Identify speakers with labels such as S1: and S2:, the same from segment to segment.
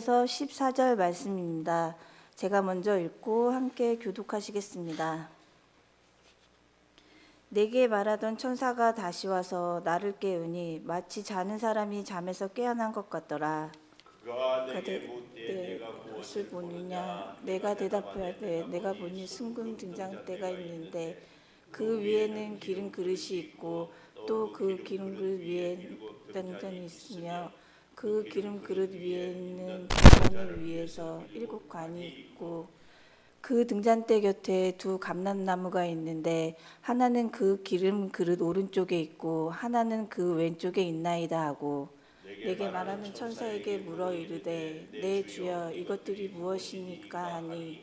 S1: 13절에서 14절 말씀입니다. 제가 먼저 읽고 함께 교독하시겠습니다. 내게 말하던 천사가 다시 와서 나를 깨우니 마치 자는 사람이 잠에서 깨어난 것 같더라.
S2: 그가 내게 묻되 내가
S1: 무엇을 보느냐? 내가 대답하되 내가 보니 순금 등잔대가 있는데 그 위에는 기름 그릇이 있고 또 그 기름 그릇 위에 등잔이 있으며 그 기름 그릇 위에는 등잔을 위에서 7관이 있고 그 등잔대 곁에 두 감람나무가 있는데 하나는 그 기름 그릇 오른쪽에 있고 하나는 그 왼쪽에 있나이다 하고 내게 말하는 천사에게 물어 이르되 내 주여 이것들이 무엇이니까 하니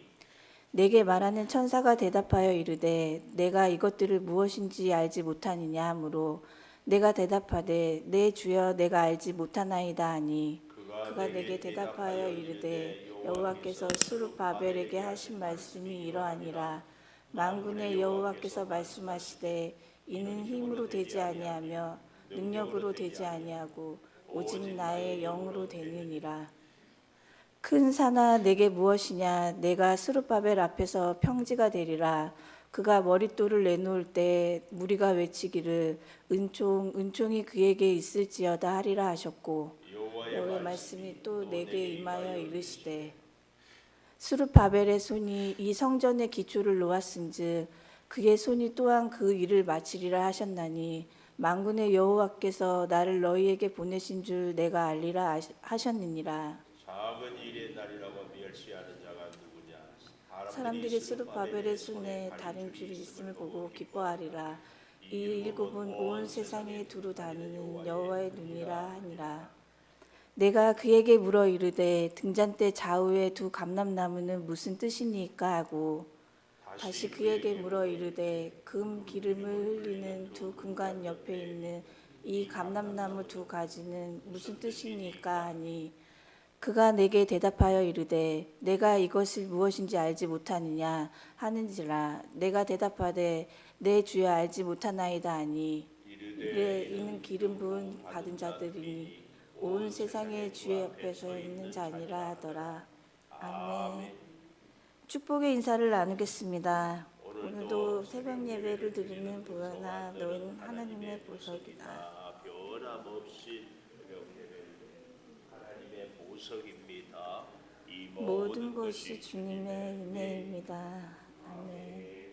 S1: 내게 말하는 천사가 대답하여 이르되 내가 이것들을 무엇인지 알지 못하느냐 하므로 내가 대답하되 내 주여 내가 알지 못하나이다 하니 그가 내게 대답하여 이르되 여호와께서 스룹바벨에게 하신 말씀이 이러하니라. 만군의 여호와께서 말씀하시되 이는 힘으로 되지 아니하며 능력으로 되지 아니하고 오직 나의 영으로 되느니라. 큰 산아 내게 무엇이냐? 내가 스룹바벨 앞에서 평지가 되리라. 그가 머릿돌을 내놓을 때 무리가 외치기를 은총이 그에게 있을지어다 하리라 하셨고 여호와의 말씀이 또 내게 임하여 이르시되 스룹바벨의 손이 이 성전의 기초를 놓았은즉 그의 손이 또한 그 일을 마치리라 하셨나니 만군의 여호와께서 나를 너희에게 보내신 줄 내가 알리라 하셨느니라.
S2: 작은 일의 날이라고 멸시하는 자가 누구냐?
S1: 사람들이 스룹바벨의 손에 다른 줄이 있음을 보고 기뻐하리라. 이 7은 온 세상에 두루 다니는 여호와의 눈이라 하니라. 내가 그에게 물어 이르되 등잔대 좌우의 두 감람나무는 무슨 뜻이니까 하고 다시 그에게 물어 이르되 금 기름을 흘리는 두 금관 옆에 있는 이 감람나무 두 가지는 무슨 뜻이니까 하니 그가 내게 대답하여 이르되 내가 이것을 무엇인지 알지 못하느냐 하는지라. 내가 대답하되 내 주여 알지 못하나이다 하니 이래 이는 기름 부음 받은 자들이니 온 세상의 주의 옆에서 있는 자니라 하더라. 아멘. 축복의 인사를 나누겠습니다. 오늘도 새벽 예배를 드리는 보혜나 너희는 하나님의 보석이다.
S2: 변함없이 하나님의 보석입니다. 이
S1: 모든 것이 주님의 은혜입니다. 아멘.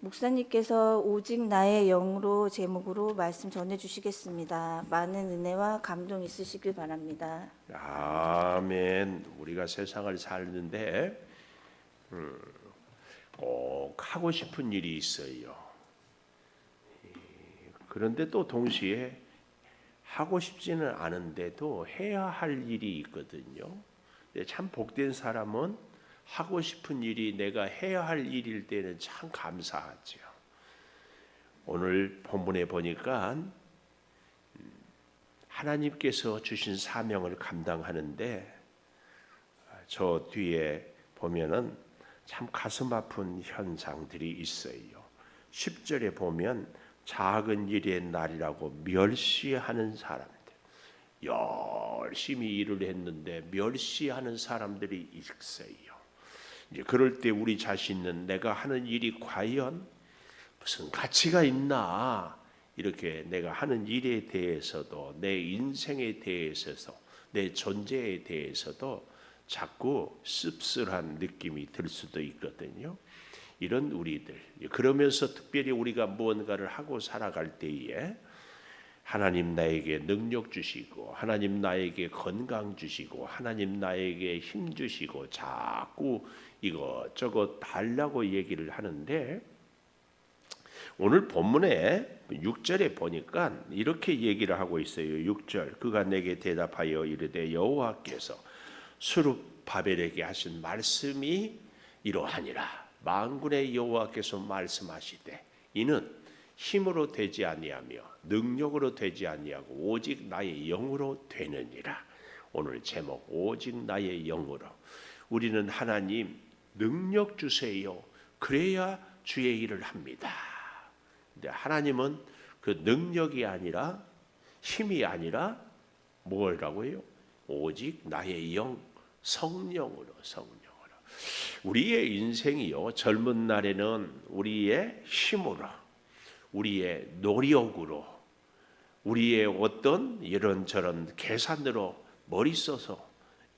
S1: 목사님께서 오직 나의 영으로 제목으로 말씀 전해주시겠습니다. 많은 은혜와 감동 있으시길 바랍니다.
S2: 아멘. 우리가 세상을 살는데 꼭 하고 싶은 일이 있어요. 그런데 또 동시에 하고 싶지는 않은데도 해야 할 일이 있거든요. 참 복된 사람은 하고 싶은 일이 내가 해야 할 일일 때는 참 감사하죠. 오늘 본문에 보니까 하나님께서 주신 사명을 감당하는데 저 뒤에 보면은 참 가슴 아픈 현상들이 있어요. 10절에 보면 작은 일의 날이라고 멸시하는 사람들, 열심히 일을 했는데 멸시하는 사람들이 있어요. 이제 그럴 때 우리 자신은 내가 하는 일이 과연 무슨 가치가 있나, 이렇게 내가 하는 일에 대해서도 내 인생에 대해서도 내 존재에 대해서도 자꾸 씁쓸한 느낌이 들 수도 있거든요. 이런 우리들, 그러면서 특별히 우리가 무언가를 하고 살아갈 때에 하나님 나에게 능력 주시고 하나님 나에게 건강 주시고 하나님 나에게 힘 주시고 자꾸 이것저것 달라고 얘기를 하는데 오늘 본문에 6절에 보니까 이렇게 얘기를 하고 있어요. 6절 그가 내게 대답하여 이르되 여호와께서 스룹바벨에게 하신 말씀이 이러하니라. 만군의 여호와께서 말씀하시되 이는 힘으로 되지 아니하며 능력으로 되지 아니하고 오직 나의 영으로 되느니라. 오늘 제목 오직 나의 영으로. 우리는 하나님 능력 주세요. 그래야 주의 일을 합니다. 근데 하나님은 그 능력이 아니라 힘이 아니라 뭐라고 해요? 오직 나의 영, 성령으로. 우리의 인생이요, 젊은 날에는 우리의 힘으로, 우리의 노력으로, 우리의 어떤 이런저런 계산으로 머리 써서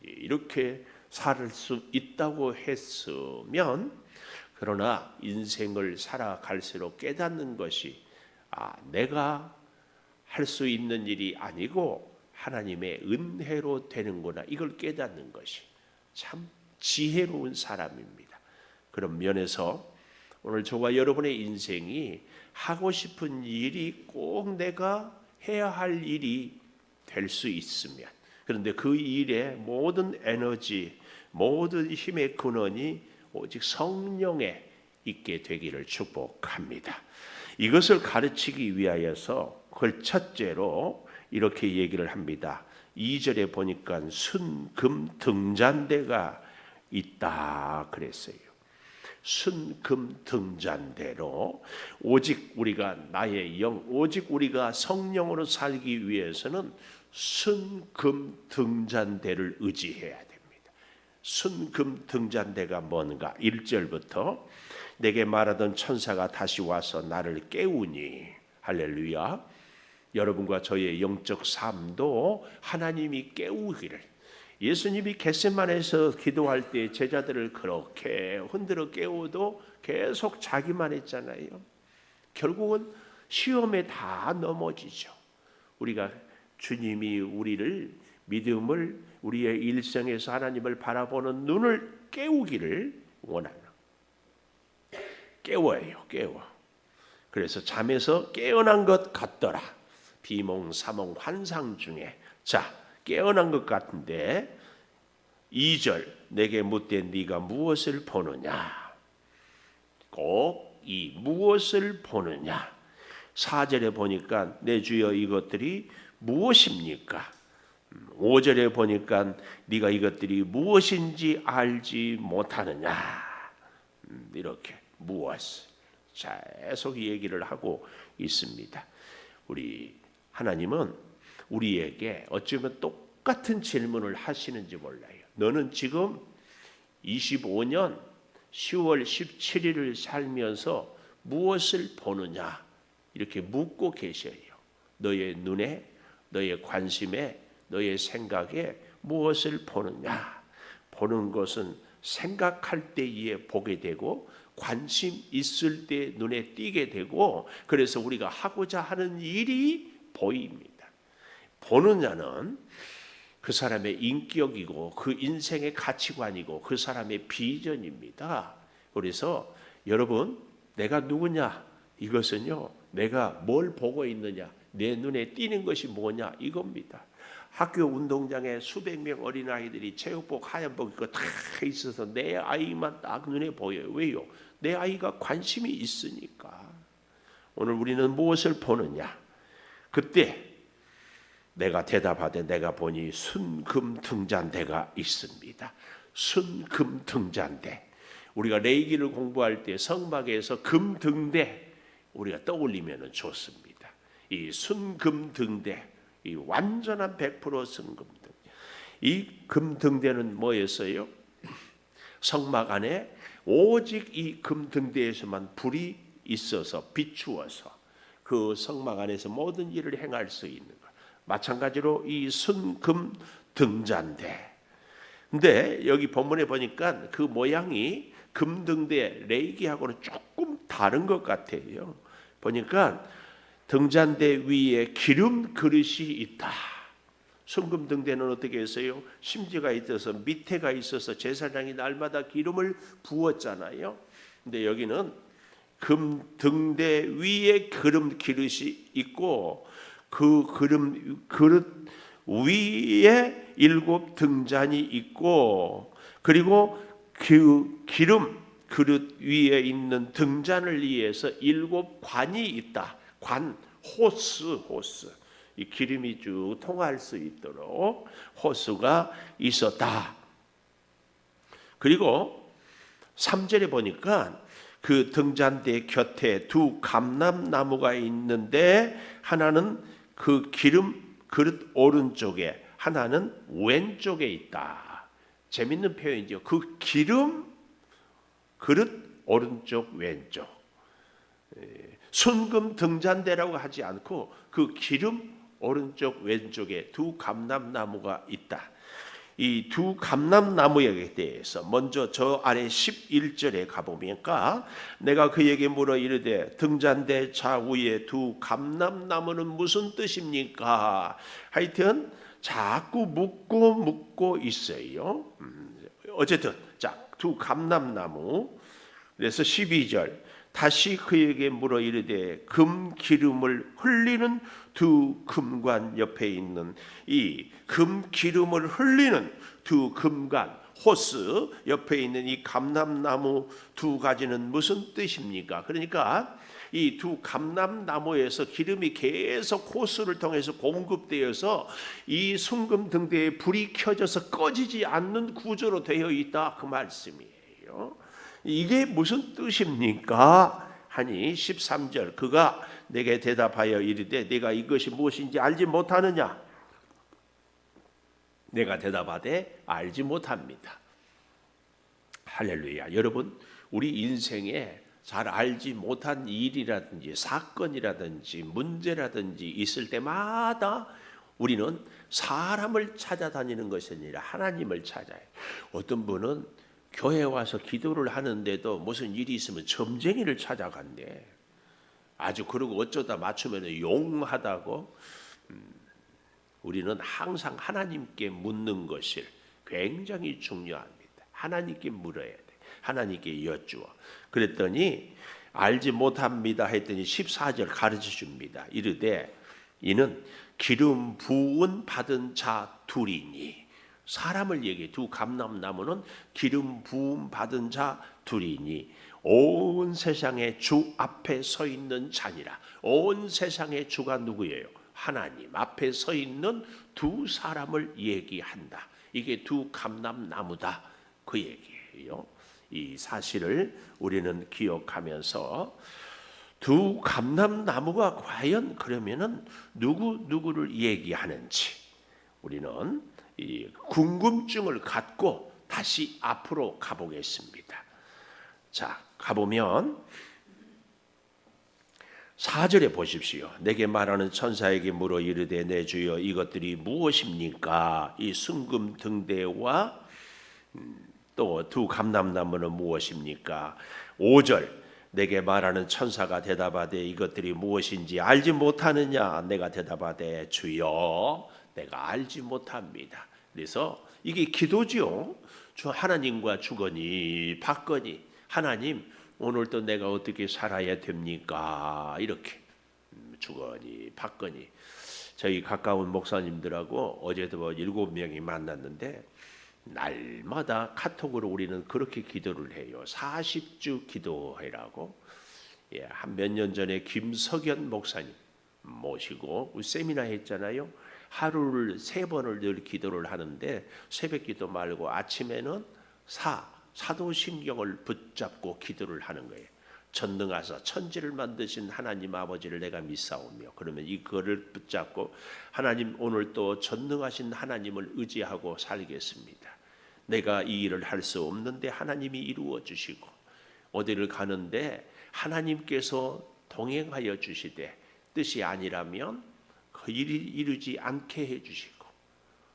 S2: 이렇게 살 수 있다고 했으면, 그러나 인생을 살아갈수록 깨닫는 것이 내가 할 수 있는 일이 아니고 하나님의 은혜로 되는구나, 이걸 깨닫는 것이 참 지혜로운 사람입니다. 그런 면에서 오늘 저와 여러분의 인생이 하고 싶은 일이 꼭 내가 해야 할 일이 될 수 있으면, 그런데 그 일의 모든 에너지, 모든 힘의 근원이 오직 성령에 있게 되기를 축복합니다. 이것을 가르치기 위하여서 그걸 첫째로 이렇게 얘기를 합니다. 2절에 보니까 순금 등잔대가 있다 그랬어요. 순금 등잔대로 오직 우리가 나의 영, 오직 우리가 성령으로 살기 위해서는 순금 등잔대를 의지해야 됩니다. 순금 등잔대가 뭔가? 1절부터 내게 말하던 천사가 다시 와서 나를 깨우니, 할렐루야. 여러분과 저의 영적 삶도 하나님이 깨우기를, 예수님이 겟세마네에서 기도할 때 제자들을 그렇게 흔들어 깨워도 계속 자기만 했잖아요. 결국은 시험에 다 넘어지죠. 우리가 주님이 우리를 믿음을, 우리의 일생에서 하나님을 바라보는 눈을 깨우기를 원하는, 깨워요. 그래서 잠에서 깨어난 것 같더라. 비몽사몽 환상 중에 깨어난 것 같은데, 2절 내게 묻되 네가 무엇을 보느냐. 꼭 이 무엇을 보느냐. 4절에 보니까 내 주여 이것들이 무엇입니까? 5절에 보니까 네가 이것들이 무엇인지 알지 못하느냐. 이렇게 무엇 계속 얘기를 하고 있습니다. 우리 하나님은 우리에게 어쩌면 똑같은 질문을 하시는지 몰라요. 너는 지금 25년 10월 17일을 살면서 무엇을 보느냐, 이렇게 묻고 계셔요. 너의 눈에, 너의 관심에, 너의 생각에 무엇을 보느냐. 보는 것은 생각할 때에 보게 되고 관심 있을 때 눈에 띄게 되고, 그래서 우리가 하고자 하는 일이 보입니다. 보느냐는 그 사람의 인격이고 그 인생의 가치관이고 그 사람의 비전입니다. 그래서 여러분, 내가 누구냐, 이것은요, 내가 뭘 보고 있느냐, 내 눈에 띄는 것이 뭐냐, 이겁니다. 학교 운동장에 수백 명 어린아이들이 체육복 하얀복 입고 다 있어서 내 아이만 딱 눈에 보여요. 왜요? 내 아이가 관심이 있으니까. 오늘 우리는 무엇을 보느냐? 그때 내가 대답하되 내가 보니 순금 등잔대가 있습니다. 순금 등잔대. 우리가 레이기를 공부할 때 성막에서 금등대 우리가 떠올리면 좋습니다. 이 순금 등대, 이 완전한 100% 순금 등. 이 금등대는 뭐였어요? 성막 안에 오직 이 금등대에서만 불이 있어서 비추어서 그 성막 안에서 모든 일을 행할 수 있는 것. 마찬가지로 이 순금 등잔대. 근데 여기 본문에 보니까 그 모양이 금등대 레이기하고는 조금 다른 것 같아요. 보니까 등잔대 위에 기름 그릇이 있다. 순금 등대는 어떻게 했어요? 심지가 있어서 밑에가 있어서 제사장이 날마다 기름을 부었잖아요. 근데 여기는 금 등대 위에 기름 그릇이 있고 그 그릇 위에 7 등잔이 있고, 그리고 그 기름 그릇 위에 있는 등잔을 위해서 7 관이 있다. 관, 호스. 이 기름이 쭉 통할 수 있도록 호스가 있었다. 그리고 3절에 보니까 그 등잔대 곁에 2 감람나무가 있는데 하나는 그 기름 그릇 오른쪽에, 하나는 왼쪽에 있다. 재밌는 표현이죠. 그 기름 그릇 오른쪽 왼쪽. 순금 등잔대라고 하지 않고 그 기름 오른쪽 왼쪽에 두 감람나무가 있다. 이 두 감람나무에 대해서 먼저 저 아래 11절에 가보니까 내가 그에게 물어 이르되 등잔대 좌우에 두 감람나무는 무슨 뜻입니까? 하여튼 자꾸 묻고 있어요. 어쨌든 자, 두 감람나무. 그래서 12절 다시 그에게 물어 이르되 금 기름을 흘리는 두 금관 옆에 있는 이 금 기름을 흘리는 두 금관 호스 옆에 있는 이 감람나무 두 가지는 무슨 뜻입니까? 그러니까 이 두 감람나무에서 기름이 계속 호스를 통해서 공급되어서 이 순금 등대에 불이 켜져서 꺼지지 않는 구조로 되어 있다, 그 말씀이에요. 이게 무슨 뜻입니까? 하니 13절 그가 내게 대답하여 이르되 네가 이것이 무엇인지 알지 못하느냐? 내가 대답하되 알지 못합니다. 할렐루야. 여러분, 우리 인생에 잘 알지 못한 일이라든지 사건이라든지 문제라든지 있을 때마다 우리는 사람을 찾아다니는 것이 아니라 하나님을 찾아요. 어떤 분은 교회 와서 기도를 하는데도 무슨 일이 있으면 점쟁이를 찾아간대. 아주 그러고 어쩌다 맞추면 용하다고. 우리는 항상 하나님께 묻는 것이 굉장히 중요합니다. 하나님께 물어야 돼. 하나님께 여쭈어. 그랬더니 알지 못합니다 했더니 14절 가르쳐 줍니다. 이르되 이는 기름 부은 받은 자 둘이니. 사람을 얘기해. 두 감람나무는 기름 부음 받은 자 둘이니 온 세상의 주 앞에 서 있는 자니라. 온 세상의 주가 누구예요? 하나님 앞에 서 있는 두 사람을 얘기한다. 이게 두 감람나무다, 그 얘기예요. 이 사실을 우리는 기억하면서 두 감람나무가 과연 그러면은 누구를 얘기하는지 우리는 이 궁금증을 갖고 다시 앞으로 가보겠습니다. 자, 가보면 4절에 보십시오. 내게 말하는 천사에게 물어 이르되 내 주여 이것들이 무엇입니까? 이 순금 등대와 또 두 감람나무는 무엇입니까? 5절 내게 말하는 천사가 대답하되 이것들이 무엇인지 알지 못하느냐? 내가 대답하되 주여 내가 알지 못합니다. 그래서 이게 기도죠. 주 하나님과 주거니 받거니 하나님 오늘도 내가 어떻게 살아야 됩니까? 이렇게 주거니 받거니. 저희 가까운 목사님들하고 어제도 7명이 만났는데 날마다 카톡으로 우리는 그렇게 기도를 해요. 40주 기도해라고. 한 몇 년 전에 김석연 목사님 모시고 세미나 했잖아요. 하루를 3번을 늘 기도를 하는데 새벽 기도 말고 아침에는 사도신경을 붙잡고 기도를 하는 거예요. 전능하사 천지를 만드신 하나님 아버지를 내가 믿사오며, 그러면 이거를 붙잡고 하나님 오늘 또 전능하신 하나님을 의지하고 살겠습니다. 내가 이 일을 할 수 없는데 하나님이 이루어 주시고 어디를 가는데 하나님께서 동행하여 주시되 뜻이 아니라면 그 일이 이루지 않게 해주시고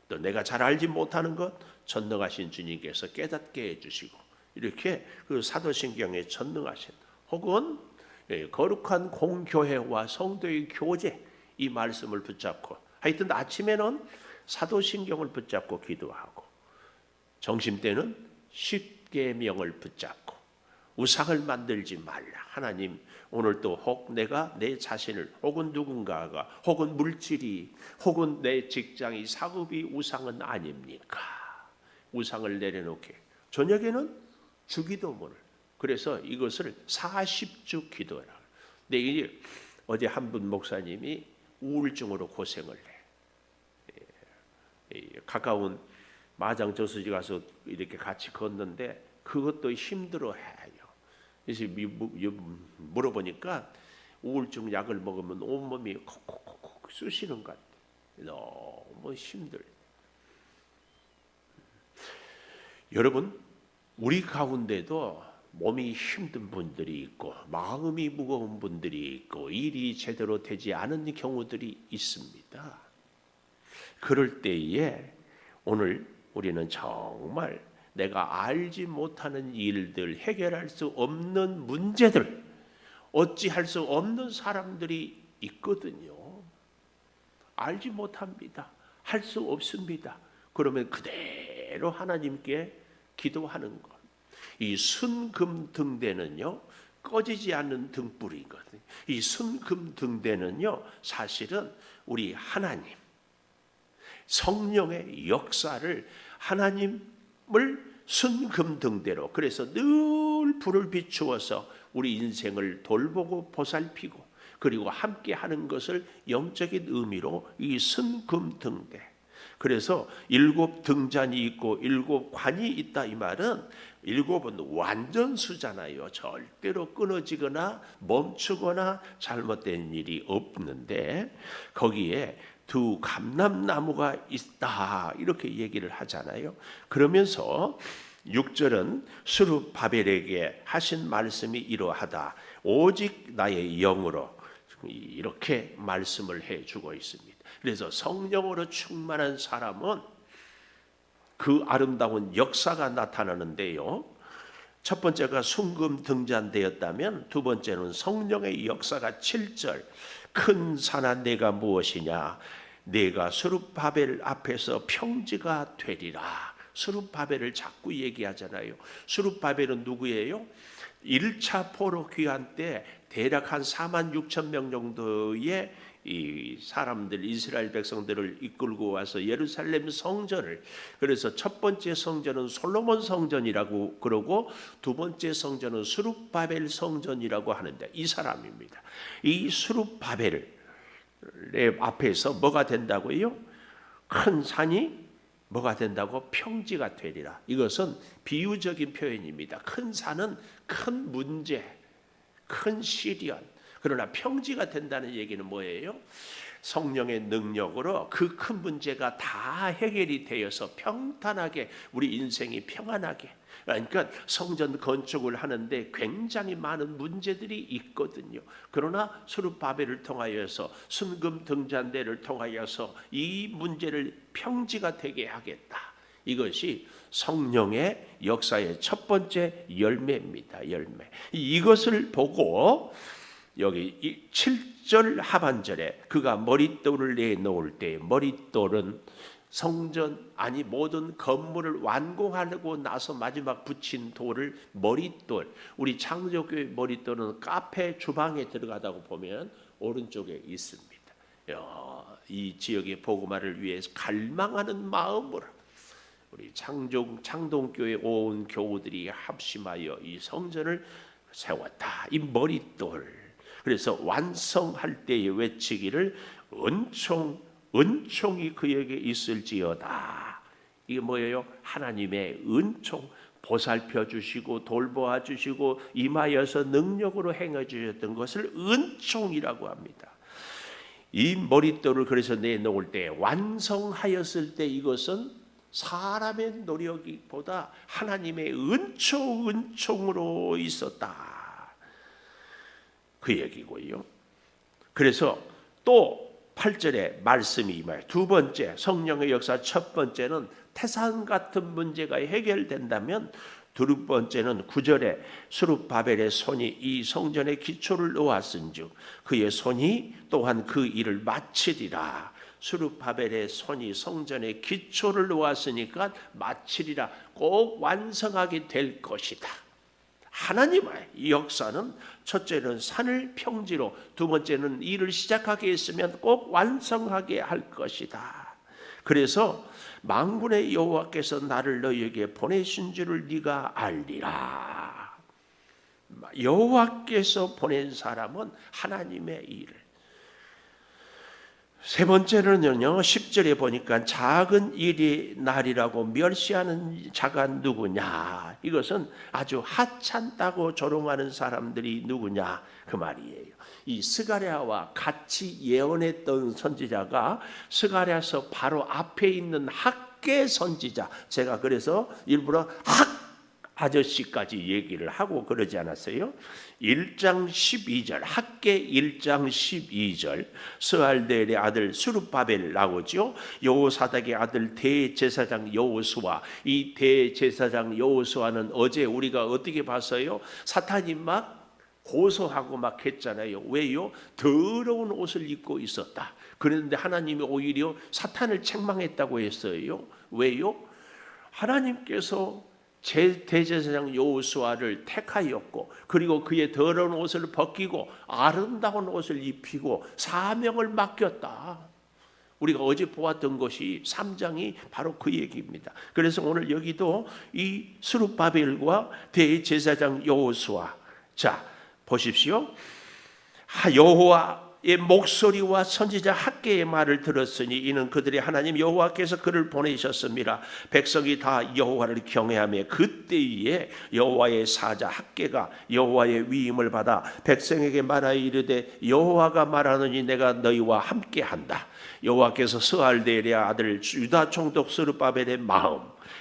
S2: 또 내가 잘 알지 못하는 것 전능하신 주님께서 깨닫게 해주시고 이렇게 그 사도신경에 전능하신 혹은 거룩한 공교회와 성도의 교제 이 말씀을 붙잡고 하여튼 아침에는 사도신경을 붙잡고 기도하고 점심때는 십계명을 붙잡고 우상을 만들지 말라. 하나님 오늘 또 혹 내가 내 자신을 혹은 누군가가 혹은 물질이 혹은 내 직장이 사업이 우상은 아닙니까? 우상을 내려놓게. 저녁에는 주기도문을. 그래서 이것을 40주 기도해라. 근데 어제 한 분 목사님이 우울증으로 고생을 해. 가까운 마장 저수지 가서 이렇게 같이 걷는데 그것도 힘들어해요. 그래서 물어보니까 우울증 약을 먹으면 온몸이 콕콕콕 쑤시는 것 같아요. 너무 힘들어요. 여러분, 우리 가운데도 몸이 힘든 분들이 있고 마음이 무거운 분들이 있고 일이 제대로 되지 않은 경우들이 있습니다. 그럴 때에 오늘 우리는 정말 내가 알지 못하는 일들, 해결할 수 없는 문제들, 어찌할 수 없는 사람들이 있거든요. 알지 못합니다. 할 수 없습니다. 그러면 그대로 하나님께 기도하는 것. 이 순금등대는요, 꺼지지 않는 등불이거든요. 이 순금등대는요, 사실은 우리 하나님, 성령의 역사를, 하나님을 순금등대로, 그래서 늘 불을 비추어서 우리 인생을 돌보고 보살피고 그리고 함께 하는 것을 영적인 의미로 이 순금등대. 그래서 7 등잔이 있고 7 관이 있다, 이 말은 7은 완전수잖아요. 절대로 끊어지거나 멈추거나 잘못된 일이 없는데 거기에 2 감람나무가 있다, 이렇게 얘기를 하잖아요. 그러면서 6절은 스룹바벨에게 하신 말씀이 이러하다. 오직 나의 영으로, 이렇게 말씀을 해주고 있습니다. 그래서 성령으로 충만한 사람은 그 아름다운 역사가 나타나는데요. 첫 번째가 순금 등잔대였다면 두 번째는 성령의 역사가 7절. 큰 산아 내가 무엇이냐, 내가 스룹바벨 앞에서 평지가 되리라. 스룹바벨을 자꾸 얘기하잖아요. 스룹바벨은 누구예요? 1차 포로 귀환 때 대략 한 4만 6천 명 정도의 이 사람들, 이스라엘 백성들을 이끌고 와서 예루살렘 성전을, 그래서 첫 번째 성전은 솔로몬 성전이라고 그러고 두 번째 성전은 스룹바벨 성전이라고 하는데, 이 사람입니다. 이 스룹바벨의 앞에서 뭐가 된다고요? 큰 산이 뭐가 된다고? 평지가 되리라. 이것은 비유적인 표현입니다. 큰 산은 큰 문제, 큰 시련, 그러나 평지가 된다는 얘기는 뭐예요? 성령의 능력으로 그 큰 문제가 다 해결이 되어서 평탄하게, 우리 인생이 평안하게. 그러니까 성전 건축을 하는데 굉장히 많은 문제들이 있거든요. 그러나 스룹바벨을 통하여서, 순금 등잔대를 통하여서 이 문제를 평지가 되게 하겠다. 이것이 성령의 역사의 첫 번째 열매입니다. 열매. 이것을 보고 여기 7절 하반절에 그가 머릿돌을 내놓을 때, 머릿돌은 성전, 아니 모든 건물을 완공하고 나서 마지막 붙인 돌을 머릿돌. 우리 창조교회 머릿돌은 카페 주방에 들어가다고 보면 오른쪽에 있습니다. 이 지역의 복음화를 위해서 갈망하는 마음으로 우리 창동교회 온 교우들이 합심하여 이 성전을 세웠다. 이 머릿돌. 그래서 완성할 때에 외치기를 은총이 그에게 있을지어다. 이게 뭐예요? 하나님의 은총, 보살펴 주시고 돌보아 주시고 임하여서 능력으로 행해 주셨던 것을 은총이라고 합니다. 이 머릿돌을 그래서 내놓을 때, 완성하였을 때, 이것은 사람의 노력보다 하나님의 은총으로 있었다, 그 얘기고요. 그래서 또 8절에 말씀이 임해요. 두 번째, 성령의 역사 첫 번째는 태산 같은 문제가 해결된다면, 두 번째는 9절에 스룹바벨의 손이 이 성전의 기초를 놓았은즉 그의 손이 또한 그 일을 마치리라. 스룹바벨의 손이 성전의 기초를 놓았으니까 마치리라, 꼭 완성하게 될 것이다. 하나님의 역사는 첫째는 산을 평지로, 두 번째는 일을 시작하게 했으면 꼭 완성하게 할 것이다. 그래서 만군의 여호와께서 나를 너희에게 보내신 줄을 네가 알리라. 여호와께서 보낸 사람은 하나님의 일을. 세 번째는요, 10절에 보니까 작은 일이 날이라고 멸시하는 자가 누구냐. 이것은 아주 하찮다고 조롱하는 사람들이 누구냐, 그 말이에요. 이 스가랴와 같이 예언했던 선지자가 스가랴서 바로 앞에 있는 학계 선지자. 제가 그래서 일부러 학 아저씨까지 얘기를 하고 그러지 않았어요? 1장 12절 학계 1장 12절 스알델의 아들 스룹바벨 나오죠. 여호사닥의 아들 대제사장 여호수아. 이 대제사장 여호수아는 어제 우리가 어떻게 봤어요? 사탄이 막 고소하고 막 했잖아요. 왜요? 더러운 옷을 입고 있었다. 그런데 하나님이 오히려 사탄을 책망했다고 했어요. 왜요? 하나님께서 대제사장 여호수아를 택하였고 그리고 그의 더러운 옷을 벗기고 아름다운 옷을 입히고 사명을 맡겼다. 우리가 어제 보았던 것이 3장이 바로 그 얘기입니다. 그래서 오늘 여기도 이 스룹바벨과 대제사장 여호수아, 자 보십시오. 여호와의 목소리와 선지자 학계의 말을 들었으니 이는 그들의 하나님 여호와께서 그를 보내셨습니다. 백성이 다 여호와를 경외하며 그때에 여호와의 사자 학계가 여호와의 위임을 받아 백성에게 말하여 이르되 여호와가 말하느니 내가 너희와 함께한다. 여호와께서 스알델의 아들 유다 총독 스룹바벨의 마음,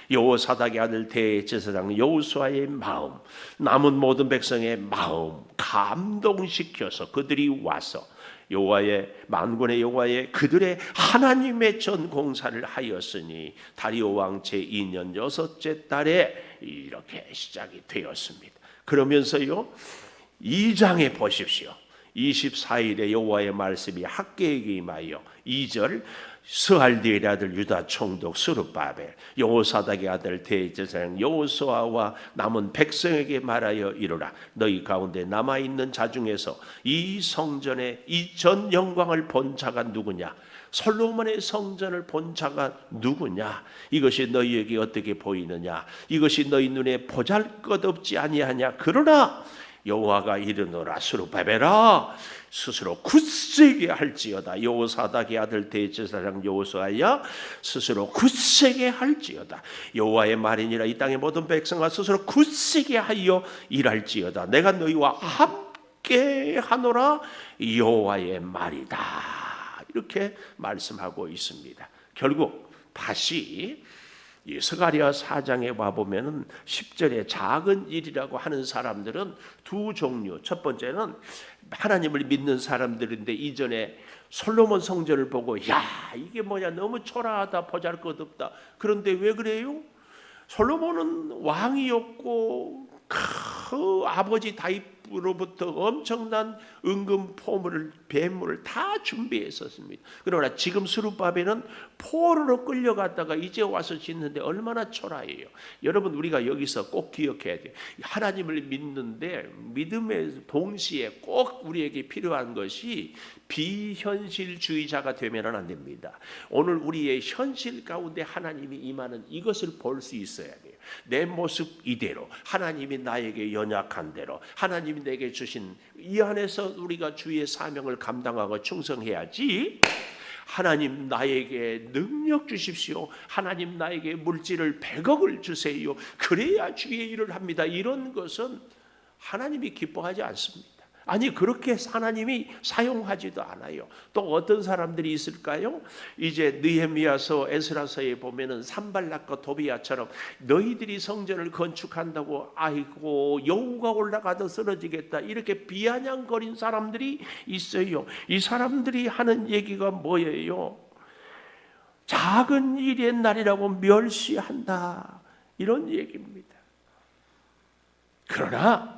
S2: 여호사닥의 아들 대제사장 여호수아의 마음, 남은 모든 백성의 마음 감동시켜서 그들이 와서 여호와의 만군의 여호와의 그들의 하나님의 전 공사를 하였으니 다리오 왕 제2년 6째 달에 이렇게 시작이 되었습니다. 그러면서요 2장에 보십시오. 24일에 여호와의 말씀이 학계에게 임하여 2절 스알디엘의 아들 유다 총독 스룹바벨 여호사닥의 아들 대제사장 여호수아와 남은 백성에게 말하여 이르라. 너희 가운데 남아있는 자 중에서 이 성전의 이 전 영광을 본 자가 누구냐? 솔로몬의 성전을 본 자가 누구냐? 이것이 너희에게 어떻게 보이느냐? 이것이 너희 눈에 보잘것없지 아니하냐? 그러나 여호와가 이르노라. 스룹바벨아 스스로 굳세게 할지어다. 여호사닥의 아들 대제사장 여호수아야 스스로 굳세게 할지어다. 여호와의 말이니라. 이 땅의 모든 백성아 스스로 굳세게 하여 일할지어다. 내가 너희와 함께 하노라. 여호와의 말이다. 이렇게 말씀하고 있습니다. 결국 다시 이 스가랴 4장에 와보면 10절에 작은 일이라고 하는 사람들은 두 종류. 첫 번째는 하나님을 믿는 사람들인데 이전에 솔로몬 성전을 보고 야 이게 뭐냐 너무 초라하다 보잘것없다. 그런데 왜 그래요? 솔로몬은 왕이었고 그 아버지 다윗으로부터 엄청난 은금 포물을 뱀물을 다 준비했었습니다. 그러나 지금 스룹바벨은 포로로 끌려갔다가 이제 와서 짓는데 얼마나 초라해요. 여러분 우리가 여기서 꼭 기억해야 돼요. 하나님을 믿는데 믿음의 동시에 꼭 우리에게 필요한 것이 비현실주의자가 되면 안 됩니다. 오늘 우리의 현실 가운데 하나님이 임하는 이것을 볼 수 있어야 돼요. 내 모습 이대로 하나님이 나에게 연약한 대로 하나님이 내게 주신 이 안에서 우리가 주의 사명을 감당하고 충성해야지. 하나님 나에게 능력 주십시오. 하나님 나에게 물질을 100억을 주세요. 그래야 주의 일을 합니다. 이런 것은 하나님이 기뻐하지 않습니다. 아니 그렇게 하나님이 사용하지도 않아요. 또 어떤 사람들이 있을까요? 이제 느헤미야서 에스라서에 보면은 산발락과 도비야처럼 너희들이 성전을 건축한다고 아이고 여우가 올라가도 쓰러지겠다 이렇게 비아냥거린 사람들이 있어요. 이 사람들이 하는 얘기가 뭐예요? 작은 일의 날이라고 멸시한다 이런 얘기입니다. 그러나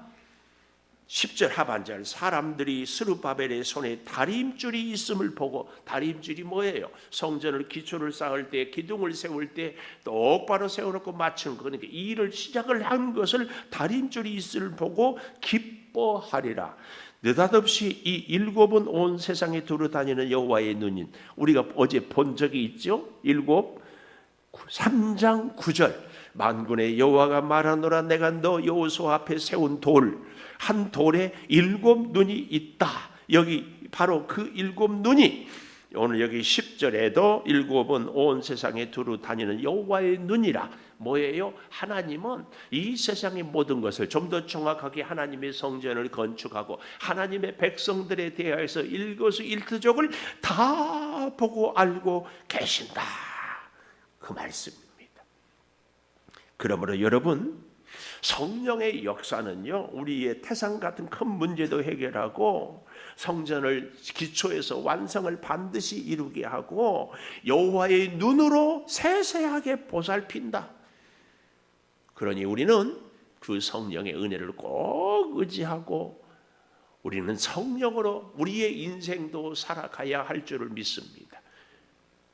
S2: 10절 하반절 사람들이 스룹바벨의 손에 다림줄이 있음을 보고 다림줄이 뭐예요? 성전을 기초를 쌓을 때 기둥을 세울 때 똑바로 세워놓고 맞추는 거. 그러니까 이 일을 시작을 한 것을 다림줄이 있음을 보고 기뻐하리라. 느닷없이 이 일곱은 온 세상에 두루다니는 여호와의 눈인 우리가 어제 본 적이 있죠? 3장 9절 만군의 여호와가 말하노라 내가 너 여호수아 앞에 세운 돌 한 돌에 7 눈이 있다. 여기 바로 그 7 눈이 오늘 여기 10절에도 7은 온 세상에 두루 다니는 여호와의 눈이라. 뭐예요? 하나님은 이 세상의 모든 것을 좀 더 정확하게 하나님의 성전을 건축하고 하나님의 백성들에 대하여서 일거수일투족을 다 보고 알고 계신다. 그 말씀입니다. 그러므로 여러분, 성령의 역사는요, 우리의 태산 같은 큰 문제도 해결하고 성전을 기초에서 완성을 반드시 이루게 하고 여호와의 눈으로 세세하게 보살핀다. 그러니 우리는 그 성령의 은혜를 꼭 의지하고 우리는 성령으로 우리의 인생도 살아가야 할 줄을 믿습니다.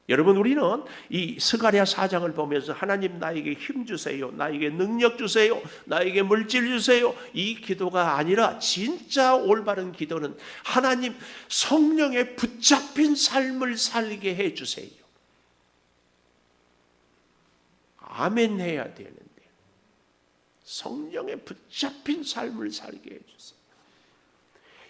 S2: 여러분, 우리는 이 스가랴 4장을 보면서 하나님 나에게 힘 주세요, 나에게 능력 주세요, 나에게 물질 주세요, 이 기도가 아니라 진짜 올바른 기도는 하나님 성령에 붙잡힌 삶을 살게 해주세요. 아멘 해야 되는데 성령에 붙잡힌 삶을 살게 해주세요.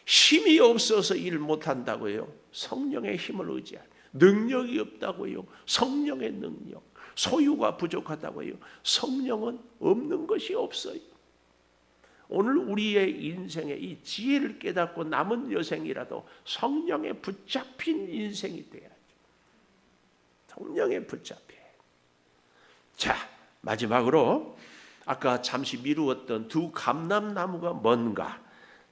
S2: 힘이 없어서 일 못한다고요? 성령의 힘을 의지하라. 능력이 없다고요? 성령의 능력. 소유가 부족하다고요? 성령은 없는 것이 없어요. 오늘 우리의 인생에 이 지혜를 깨닫고 남은 여생이라도 성령에 붙잡힌 인생이 돼야죠. 성령에 붙잡혀. 자, 마지막으로 아까 잠시 미루었던 두 감람나무가 뭔가?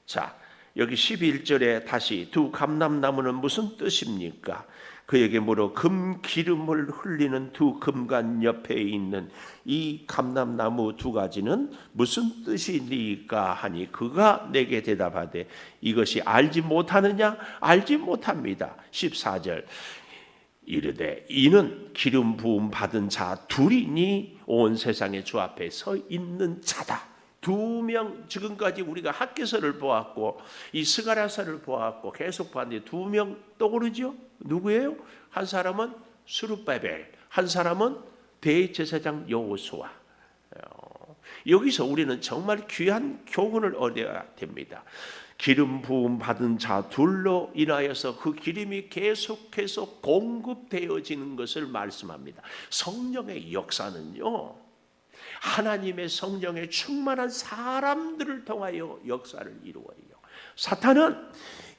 S2: 자, 여기 11절에 다시 두 감람나무는 무슨 뜻입니까? 그에게 물어 금 기름을 흘리는 두 금관 옆에 있는 이 감람나무 두 가지는 무슨 뜻이니까 하니 그가 내게 대답하되 이것이 알지 못하느냐? 알지 못합니다. 14절 이르되 이는 기름 부음 받은 자 둘이니 온 세상의 주 앞에 서 있는 자다. 두 명, 지금까지 우리가 학개서를 보았고 이 스가랴서를 보았고 계속 봤는데 두 명 떠오르죠? 누구예요? 한 사람은 스룹바벨, 한 사람은 대제사장 여호수아. 여기서 우리는 정말 귀한 교훈을 얻어야 됩니다. 기름 부음 받은 자 둘로 인하여서 그 기름이 계속해서 공급되어지는 것을 말씀합니다. 성령의 역사는요, 하나님의 성령에 충만한 사람들을 통하여 역사를 이루어요. 사탄은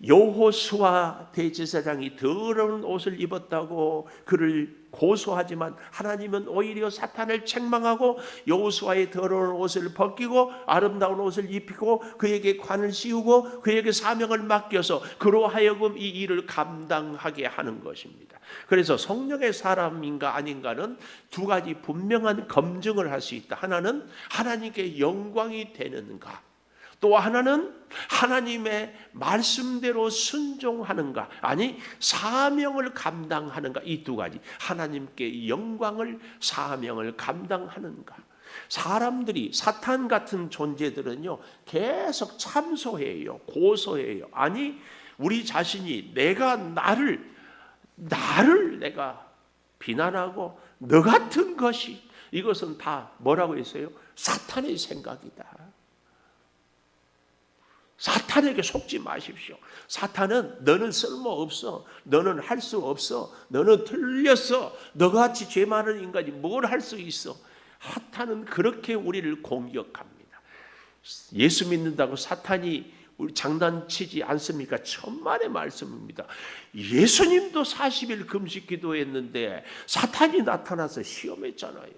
S2: 여호수아 대제사장이 더러운 옷을 입었다고 그를 고소하지만 하나님은 오히려 사탄을 책망하고 여호수아의 더러운 옷을 벗기고 아름다운 옷을 입히고 그에게 관을 씌우고 그에게 사명을 맡겨서 그로 하여금 이 일을 감당하게 하는 것입니다. 그래서 성령의 사람인가 아닌가는 두 가지 분명한 검증을 할 수 있다. 하나는 하나님께 영광이 되는가, 또 하나는 하나님의 말씀대로 순종하는가, 아니 사명을 감당하는가. 이 두 가지, 하나님께 영광을, 사명을 감당하는가. 사람들이, 사탄 같은 존재들은요 계속 참소해요, 고소해요. 아니 우리 자신이 내가 나를 내가 비난하고 너 같은 것이, 이것은 다 뭐라고 했어요? 사탄의 생각이다. 사탄에게 속지 마십시오. 사탄은 너는 쓸모없어, 너는 할 수 없어, 너는 틀렸어, 너같이 죄 많은 인간이 뭘 할 수 있어. 사탄은 그렇게 우리를 공격합니다. 예수 믿는다고 사탄이 우리 장난치지 않습니까? 천만의 말씀입니다. 예수님도 40일 금식 기도했는데 사탄이 나타나서 시험했잖아요.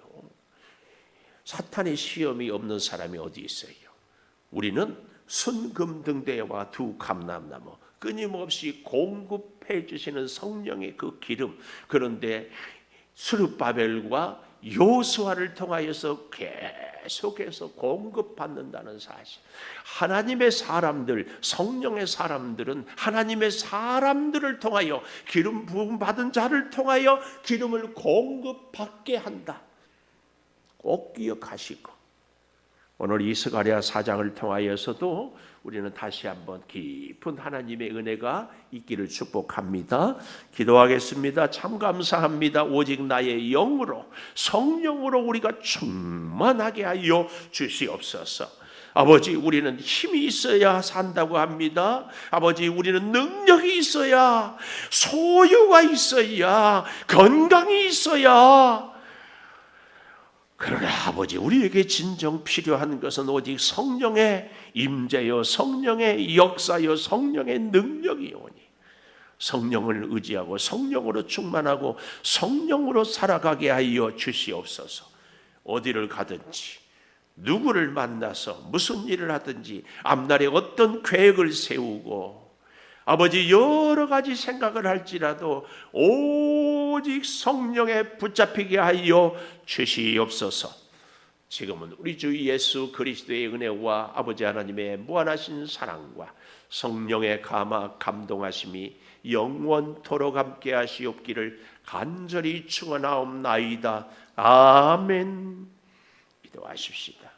S2: 사탄의 시험이 없는 사람이 어디 있어요? 우리는 순금등대와 두 감람나무, 끊임없이 공급해 주시는 성령의 그 기름, 그런데 스룹바벨과 여호수아를 통하여서 계속해서 공급받는다는 사실. 하나님의 사람들, 성령의 사람들은 하나님의 사람들을 통하여, 기름 부음 받은 자를 통하여 기름을 공급받게 한다. 꼭 기억하시고, 오늘 이 스가랴 4장을 통하여서도 우리는 다시 한번 깊은 하나님의 은혜가 있기를 축복합니다. 기도하겠습니다. 참 감사합니다. 오직 나의 영으로, 성령으로 우리가 충만하게 하여 주시옵소서. 아버지, 우리는 힘이 있어야 산다고 합니다. 아버지, 우리는 능력이 있어야, 소유가 있어야, 건강이 있어야. 그러나 아버지, 우리에게 진정 필요한 것은 오직 성령의 임재요, 성령의 역사요, 성령의 능력이오니 성령을 의지하고 성령으로 충만하고 성령으로 살아가게 하여 주시옵소서. 어디를 가든지 누구를 만나서 무슨 일을 하든지 앞날에 어떤 계획을 세우고 아버지 여러 가지 생각을 할지라도 오직 성령에 붙잡히게 하여 주시옵소서. 지금은 우리 주 예수 그리스도의 은혜와 아버지 하나님의 무한하신 사랑과 성령의 감동하심이 영원토록 함께 하시옵기를 간절히 축원하옵나이다. 아멘. 기도하십시다.